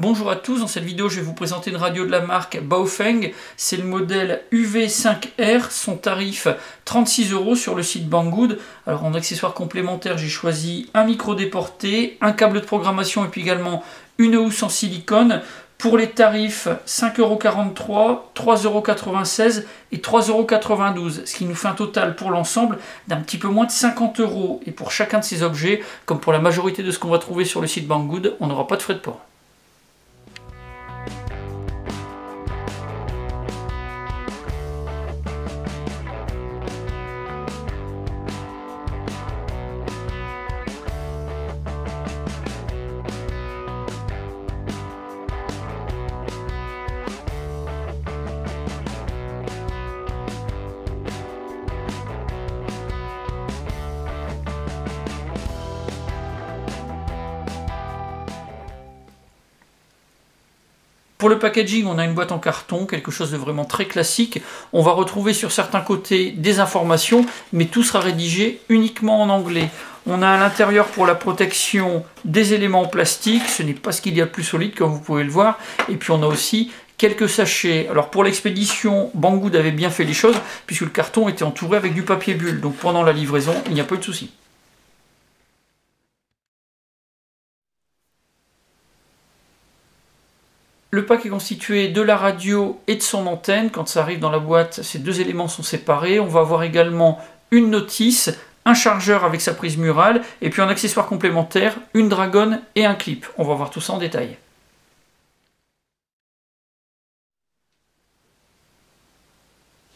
Bonjour à tous, dans cette vidéo je vais vous présenter une radio de la marque Baofeng. C'est le modèle UV5R, son tarif 36 € sur le site Banggood. Alors en accessoires complémentaires j'ai choisi un micro déporté, un câble de programmation et puis également une housse en silicone. Pour les tarifs 5,43 €, 3,96 € et 3,92 €, ce qui nous fait un total pour l'ensemble d'un petit peu moins de 50 €. Et pour chacun de ces objets, comme pour la majorité de ce qu'on va trouver sur le site Banggood, on n'aura pas de frais de port. Pour le packaging, on a une boîte en carton, quelque chose de vraiment très classique. On va retrouver sur certains côtés des informations, mais tout sera rédigé uniquement en anglais. On a à l'intérieur pour la protection des éléments en plastique, ce n'est pas ce qu'il y a de plus solide comme vous pouvez le voir. Et puis on a aussi quelques sachets. Alors pour l'expédition, Banggood avait bien fait les choses, puisque le carton était entouré avec du papier bulle. Donc pendant la livraison, il n'y a pas eu de souci. Le pack est constitué de la radio et de son antenne. Quand ça arrive dans la boîte, ces deux éléments sont séparés. On va avoir également une notice, un chargeur avec sa prise murale, et puis en accessoire complémentaire, une dragonne et un clip. On va voir tout ça en détail.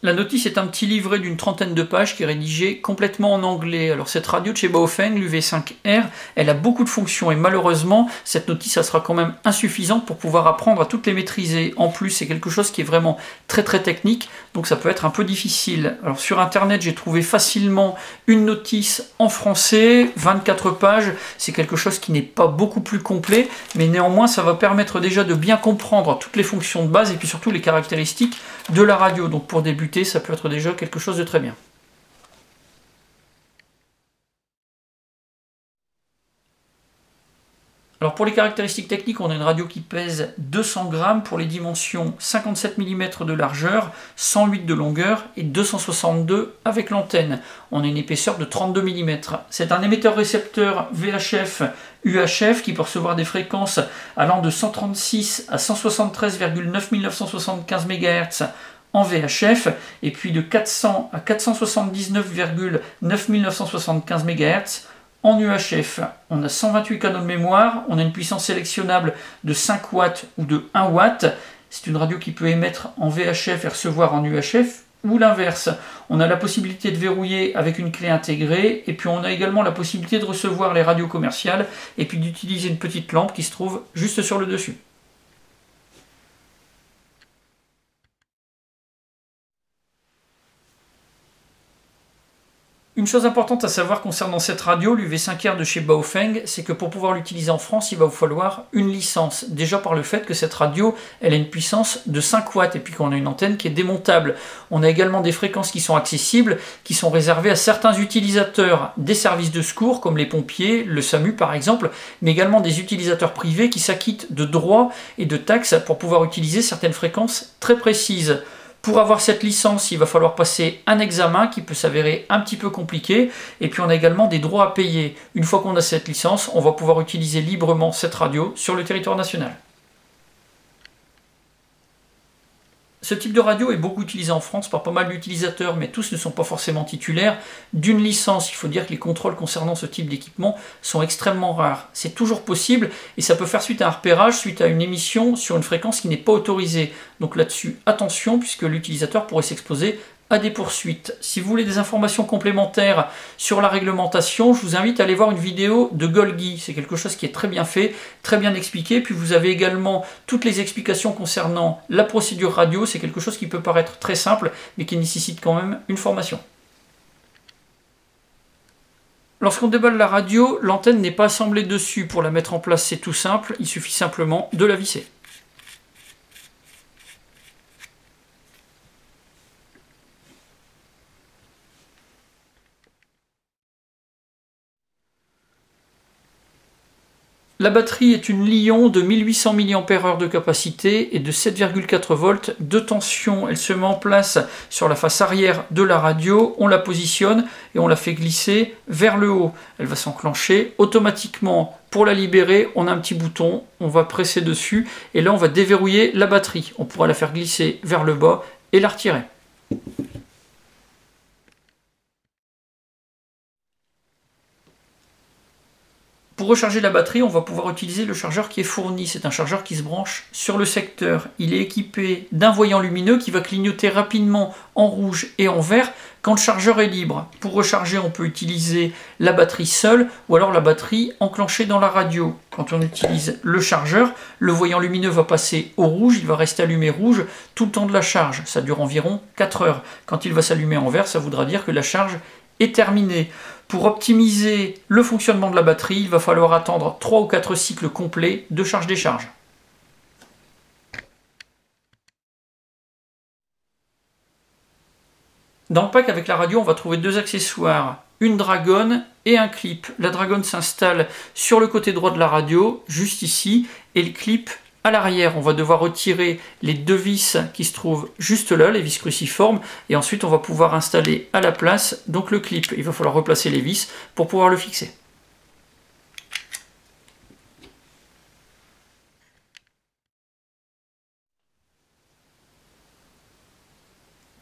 La notice est un petit livret d'une trentaine de pages qui est rédigé complètement en anglais. Alors cette radio de chez Baofeng, l'UV5R, elle a beaucoup de fonctions et malheureusement, cette notice sera quand même insuffisante pour pouvoir apprendre à toutes les maîtriser. En plus, c'est quelque chose qui est vraiment très technique, donc ça peut être un peu difficile. Alors sur internet, j'ai trouvé facilement une notice en français, 24 pages. C'est quelque chose qui n'est pas beaucoup plus complet, mais néanmoins, ça va permettre déjà de bien comprendre toutes les fonctions de base et puis surtout les caractéristiques de la radio. Donc pour débuter, ça peut être déjà quelque chose de très bien. Alors pour les caractéristiques techniques, on a une radio qui pèse 200 grammes pour les dimensions 57 mm de largeur, 108 de longueur et 262 avec l'antenne. On a une épaisseur de 32 mm. C'est un émetteur-récepteur VHF UHF qui peut recevoir des fréquences allant de 136 à 173,9 975 MHz en VHF et puis de 400 à 479,9 975 MHz en UHF. On a 128 canaux de mémoire, on a une puissance sélectionnable de 5 watts ou de 1 watt. C'est une radio qui peut émettre en VHF et recevoir en UHF ou l'inverse. On a la possibilité de verrouiller avec une clé intégrée et puis on a également la possibilité de recevoir les radios commerciales et puis d'utiliser une petite lampe qui se trouve juste sur le dessus. Une chose importante à savoir concernant cette radio, l'UV5R de chez Baofeng, c'est que pour pouvoir l'utiliser en France, il va vous falloir une licence. Déjà par le fait que cette radio, elle a une puissance de 5 watts et puis qu'on a une antenne qui est démontable. On a également des fréquences qui sont accessibles, qui sont réservées à certains utilisateurs des services de secours, comme les pompiers, le SAMU par exemple, mais également des utilisateurs privés qui s'acquittent de droits et de taxes pour pouvoir utiliser certaines fréquences très précises. Pour avoir cette licence, il va falloir passer un examen qui peut s'avérer un petit peu compliqué. Et puis on a également des droits à payer. Une fois qu'on a cette licence, on va pouvoir utiliser librement cette radio sur le territoire national. Ce type de radio est beaucoup utilisé en France par pas mal d'utilisateurs, mais tous ne sont pas forcément titulaires d'une licence. Il faut dire que les contrôles concernant ce type d'équipement sont extrêmement rares. C'est toujours possible et ça peut faire suite à un repérage, suite à une émission sur une fréquence qui n'est pas autorisée. Donc là-dessus, attention, puisque l'utilisateur pourrait s'exposer à des poursuites. Si vous voulez des informations complémentaires sur la réglementation, je vous invite à aller voir une vidéo de Golgi. C'est quelque chose qui est très bien fait, très bien expliqué. Puis vous avez également toutes les explications concernant la procédure radio. C'est quelque chose qui peut paraître très simple, mais qui nécessite quand même une formation. Lorsqu'on déballe la radio, l'antenne n'est pas assemblée dessus. Pour la mettre en place, c'est tout simple. Il suffit simplement de la visser. La batterie est une Li-ion de 1800 mAh de capacité et de 7,4 volts de tension. Elle se met en place sur la face arrière de la radio, on la positionne et on la fait glisser vers le haut. Elle va s'enclencher automatiquement. Pour la libérer, on a un petit bouton, on va presser dessus et là on va déverrouiller la batterie. On pourra la faire glisser vers le bas et la retirer. Pour recharger la batterie, on va pouvoir utiliser le chargeur qui est fourni. C'est un chargeur qui se branche sur le secteur. Il est équipé d'un voyant lumineux qui va clignoter rapidement en rouge et en vert quand le chargeur est libre. Pour recharger, on peut utiliser la batterie seule ou alors la batterie enclenchée dans la radio. Quand on utilise le chargeur, le voyant lumineux va passer au rouge, il va rester allumé rouge tout le temps de la charge. Ça dure environ 4 heures. Quand il va s'allumer en vert, ça voudra dire que la charge est terminée. Pour optimiser le fonctionnement de la batterie, il va falloir attendre 3 ou 4 cycles complets de charge-décharge. Dans le pack avec la radio, on va trouver 2 accessoires, une dragonne et un clip. La dragonne s'installe sur le côté droit de la radio, juste ici, et le clip à l'arrière. On va devoir retirer les 2 vis qui se trouvent juste là, les vis cruciformes, et ensuite on va pouvoir installer à la place donc le clip. Il va falloir replacer les vis pour pouvoir le fixer.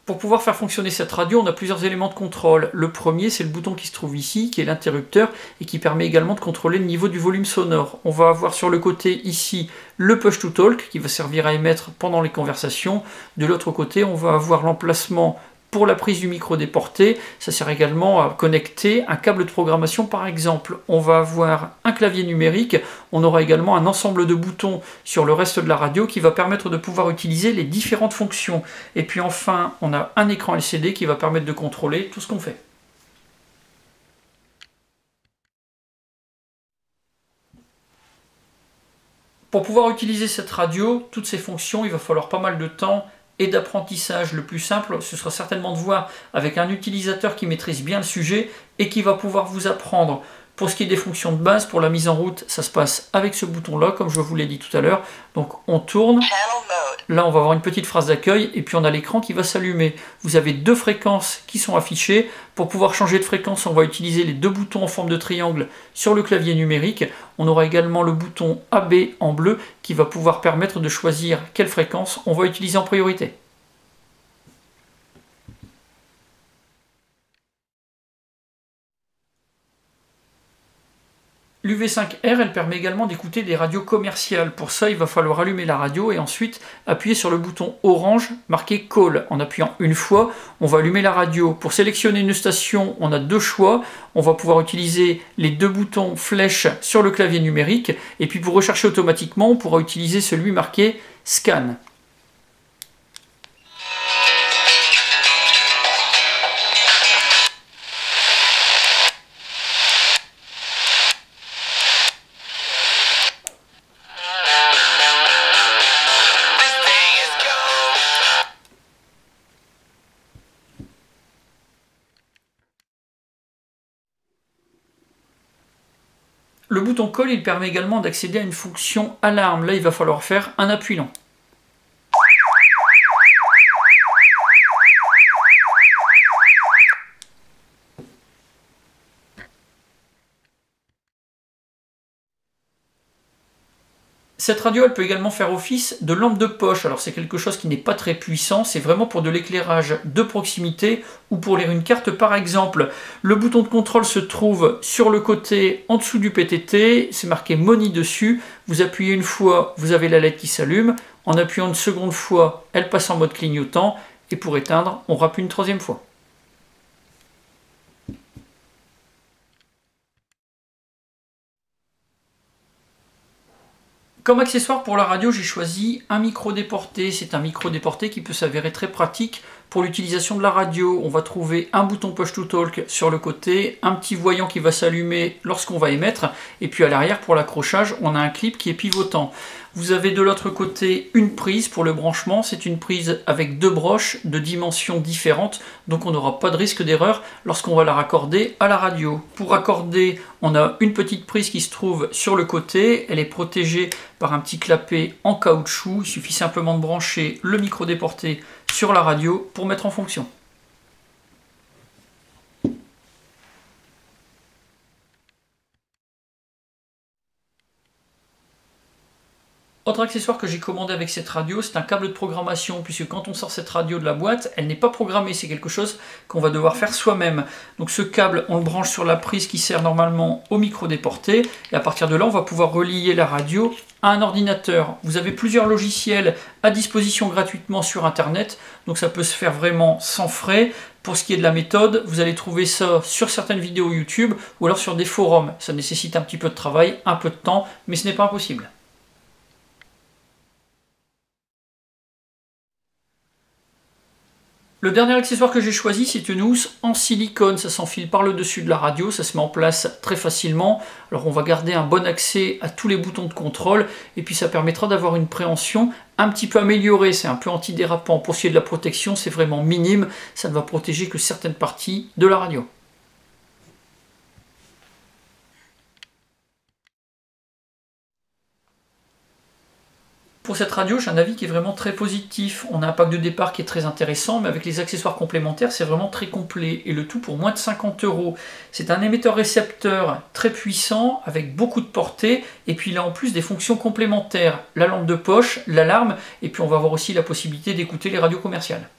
Pour pouvoir faire fonctionner cette radio, on a plusieurs éléments de contrôle. Le premier, c'est le bouton qui se trouve ici, qui est l'interrupteur, et qui permet également de contrôler le niveau du volume sonore. On va avoir sur le côté ici le push to talk, qui va servir à émettre pendant les conversations. De l'autre côté, on va avoir l'emplacement pour la prise du micro déporté. Ça sert également à connecter un câble de programmation par exemple. On va avoir un clavier numérique, on aura également un ensemble de boutons sur le reste de la radio qui va permettre de pouvoir utiliser les différentes fonctions. Et puis enfin, on a un écran LCD qui va permettre de contrôler tout ce qu'on fait. Pour pouvoir utiliser cette radio, toutes ces fonctions, il va falloir pas mal de temps et d'apprentissage. Le plus simple, ce sera certainement de voir avec un utilisateur qui maîtrise bien le sujet et qui va pouvoir vous apprendre. Pour ce qui est des fonctions de base, pour la mise en route, ça se passe avec ce bouton-là, comme je vous l'ai dit tout à l'heure. Donc on tourne, là on va avoir une petite phrase d'accueil, et puis on a l'écran qui va s'allumer. Vous avez 2 fréquences qui sont affichées. Pour pouvoir changer de fréquence, on va utiliser les 2 boutons en forme de triangle sur le clavier numérique. On aura également le bouton AB en bleu qui va pouvoir permettre de choisir quelle fréquence on va utiliser en priorité. L'UV5R, elle permet également d'écouter des radios commerciales. Pour ça, il va falloir allumer la radio et ensuite appuyer sur le bouton orange marqué Call. En appuyant une fois, on va allumer la radio. Pour sélectionner une station, on a 2 choix. On va pouvoir utiliser les 2 boutons flèche sur le clavier numérique. Et puis pour rechercher automatiquement, on pourra utiliser celui marqué Scan. Le bouton Call, il permet également d'accéder à une fonction alarme. Là, il va falloir faire un appui long. Cette radio, elle peut également faire office de lampe de poche. Alors c'est quelque chose qui n'est pas très puissant, c'est vraiment pour de l'éclairage de proximité ou pour lire une carte par exemple. Le bouton de contrôle se trouve sur le côté en dessous du PTT, c'est marqué Money dessus. Vous appuyez une fois, vous avez la LED qui s'allume. En appuyant une seconde fois, elle passe en mode clignotant. Et pour éteindre, on rappuie une 3e fois. Comme accessoire pour la radio, j'ai choisi un micro déporté. C'est un micro déporté qui peut s'avérer très pratique Pour l'utilisation de la radio, on va trouver un bouton push to talk sur le côté, un petit voyant qui va s'allumer lorsqu'on va émettre, et puis à l'arrière pour l'accrochage, on a un clip qui est pivotant. Vous avez de l'autre côté une prise pour le branchement, c'est une prise avec deux broches de dimensions différentes, donc on n'aura pas de risque d'erreur lorsqu'on va la raccorder à la radio. Pour raccorder, on a une petite prise qui se trouve sur le côté, elle est protégée par un petit clapet en caoutchouc, il suffit simplement de brancher le micro déporté sur la radio pour mettre en fonction. Autre accessoire que j'ai commandé avec cette radio, c'est un câble de programmation, puisque quand on sort cette radio de la boîte, elle n'est pas programmée, c'est quelque chose qu'on va devoir faire soi-même. Donc ce câble, on le branche sur la prise qui sert normalement au micro déporté, et à partir de là, on va pouvoir relier la radio à un ordinateur. Vous avez plusieurs logiciels à disposition gratuitement sur Internet, donc ça peut se faire vraiment sans frais. Pour ce qui est de la méthode, vous allez trouver ça sur certaines vidéos YouTube, ou alors sur des forums. Ça nécessite un petit peu de travail, un peu de temps, mais ce n'est pas impossible. Le dernier accessoire que j'ai choisi, c'est une housse en silicone, ça s'enfile par le dessus de la radio, ça se met en place très facilement. Alors on va garder un bon accès à tous les boutons de contrôle, et puis ça permettra d'avoir une préhension un petit peu améliorée, c'est un peu antidérapant. Pour ce qui est de la protection, c'est vraiment minime, ça ne va protéger que certaines parties de la radio. Pour cette radio, j'ai un avis qui est vraiment très positif. On a un pack de départ qui est très intéressant, mais avec les accessoires complémentaires, c'est vraiment très complet. Et le tout pour moins de 50 €. C'est un émetteur-récepteur très puissant, avec beaucoup de portée, et puis il a en plus des fonctions complémentaires. La lampe de poche, l'alarme, et puis on va avoir aussi la possibilité d'écouter les radios commerciales.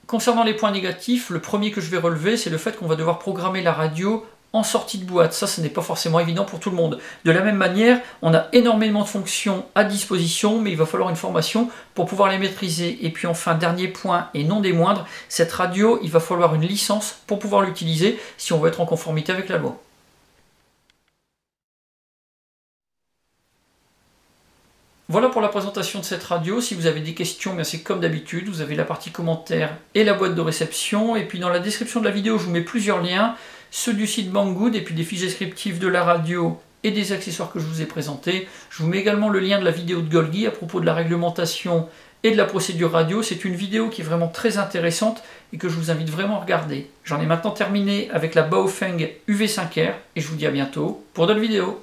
Concernant les points négatifs, le premier que je vais relever, c'est le fait qu'on va devoir programmer la radio en sortie de boîte. Ça, ce n'est pas forcément évident pour tout le monde. De la même manière, on a énormément de fonctions à disposition, mais il va falloir une formation pour pouvoir les maîtriser. Et puis enfin, dernier point, et non des moindres, cette radio, il va falloir une licence pour pouvoir l'utiliser si on veut être en conformité avec la loi. Voilà pour la présentation de cette radio. Si vous avez des questions, bien c'est comme d'habitude, vous avez la partie commentaires et la boîte de réception. Et puis dans la description de la vidéo, je vous mets plusieurs liens, ceux du site Banggood et puis des fiches descriptives de la radio et des accessoires que je vous ai présentés. Je vous mets également le lien de la vidéo de Golgi à propos de la réglementation et de la procédure radio. C'est une vidéo qui est vraiment très intéressante et que je vous invite vraiment à regarder. J'en ai maintenant terminé avec la Baofeng UV5R et je vous dis à bientôt pour d'autres vidéos.